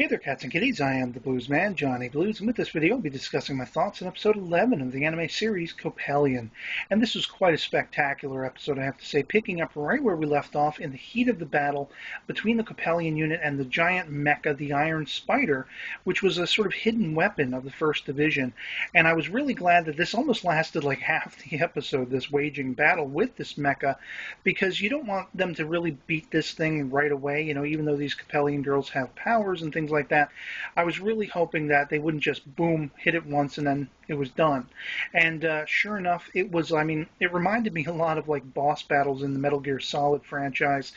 Hey there, cats and kitties. I am the Blues Man, Johnny Blues, and with this video, I'll be discussing my thoughts on episode 11 of the anime series Coppelion. And this was quite a spectacular episode, I have to say, picking up right where we left off in the heat of the battle between the Coppelion unit and the giant mecha, the Iron Spider, which was a sort of hidden weapon of the First Division. And I was really glad that this almost lasted like half the episode, this waging battle with this mecha, because you don't want them to really beat this thing right away, even though these Coppelion girls have powers and things like that. I was really hoping that they wouldn't just boom, hit it once and then it was done. And sure enough, it was, it reminded me a lot of like boss battles in the Metal Gear Solid franchise,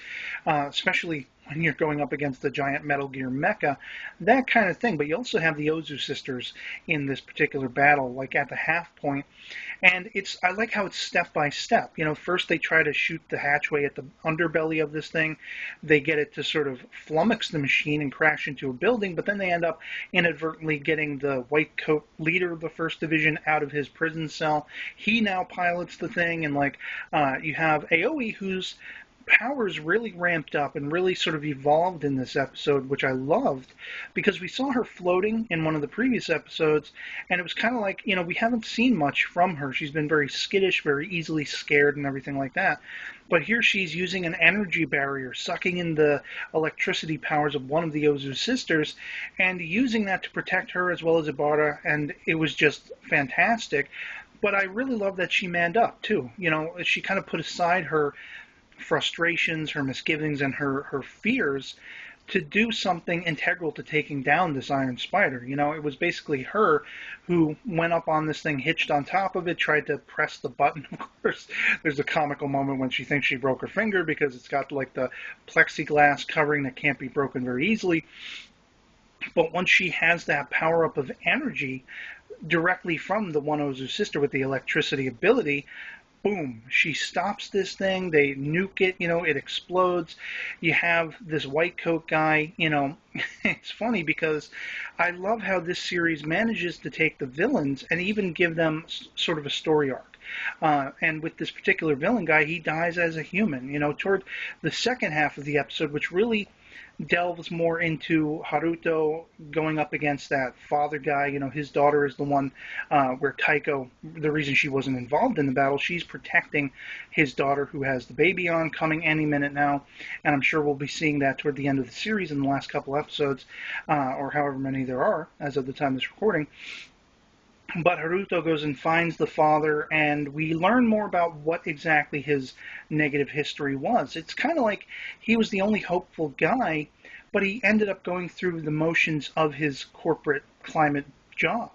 especially when you're going up against the giant Metal Gear mecha, that kind of thing. But you also have the Ozu sisters in this particular battle, like at the half point. And I like how it's step by step. First they try to shoot the hatchway at the underbelly of this thing. They get it to sort of flummox the machine and crash into a building, but then they end up inadvertently getting the white coat leader of the First Division out of his prison cell. He now pilots the thing, and you have Aoi, who's powers really ramped up and really sort of evolved in this episode, which I loved, because we saw her floating in one of the previous episodes, and it was kind of like, we haven't seen much from her. She's been very skittish, very easily scared, and everything like that. But here she's using an energy barrier, sucking in the electricity powers of one of the Ozu sisters, and using that to protect her as well as Ibarra, and it was just fantastic. But I really love that she manned up, too. She kind of put aside her frustrations, her misgivings, and her fears to do something integral to taking down this Iron Spider. It was basically her who went up on this thing, hitched on top of it, tried to press the button. Of course, there's a comical moment when she thinks she broke her finger because it's got like the plexiglass covering that can't be broken very easily. But once she has that power-up of energy directly from the one Ozu sister with the electricity ability, boom, she stops this thing, they nuke it, it explodes. You have this white coat guy, it's funny because I love how this series manages to take the villains and even give them sort of a story arc. And with this particular villain guy, he dies as a human, toward the second half of the episode, which really delves more into Haruto going up against that father guy. His daughter is the one where Taiko, the reason she wasn't involved in the battle, she's protecting his daughter who has the baby on, coming any minute now. And I'm sure we'll be seeing that toward the end of the series in the last couple episodes, or however many there are as of the time of this recording. But Haruto goes and finds the father, and we learn more about what exactly his negative history was. It's kind of like he was the only hopeful guy, but he ended up going through the motions of his corporate climate job.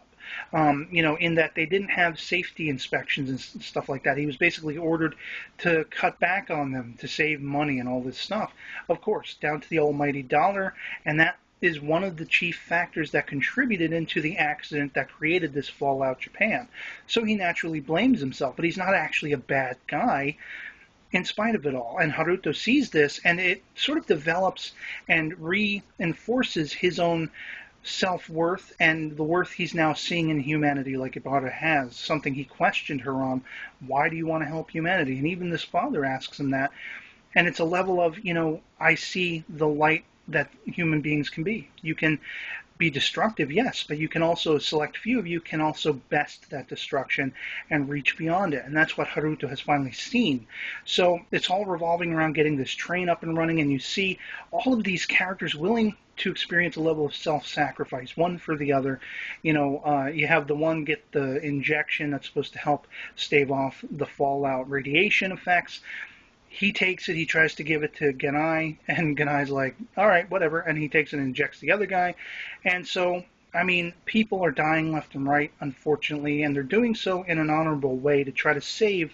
In that they didn't have safety inspections and stuff like that. He was basically ordered to cut back on them to save money and all this stuff. Of course, down to the almighty dollar, and that is one of the chief factors that contributed into the accident that created this Fallout Japan. So he naturally blames himself, but he's not actually a bad guy in spite of it all. And Haruto sees this, and it sort of develops and reinforces his own self-worth and the worth he's now seeing in humanity, like Ibarra has, something he questioned her on. Why do you want to help humanity? And even this father asks him that. And it's a level of, I see the light that human beings can be. You can be destructive, yes, but you can also, a select few of you can also best that destruction and reach beyond it. And that's what Haruto has finally seen. So it's all revolving around getting this train up and running, and you see all of these characters willing to experience a level of self-sacrifice, one for the other. You have the one get the injection that's supposed to help stave off the fallout radiation effects. He takes it, he tries to give it to Genai, and Genai's like, all right, whatever, and he takes it and injects the other guy. And so, people are dying left and right, unfortunately, and they're doing so in an honorable way to try to save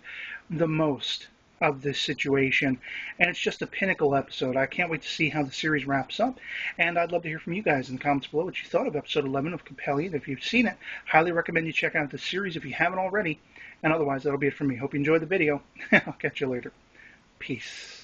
the most of this situation. And it's just a Pinnacle episode. I can't wait to see how the series wraps up, and I'd love to hear from you guys in the comments below what you thought of episode 11 of Coppelion. If you've seen it, highly recommend you check out the series if you haven't already, and otherwise, that'll be it for me. Hope you enjoyed the video. I'll catch you later. Peace.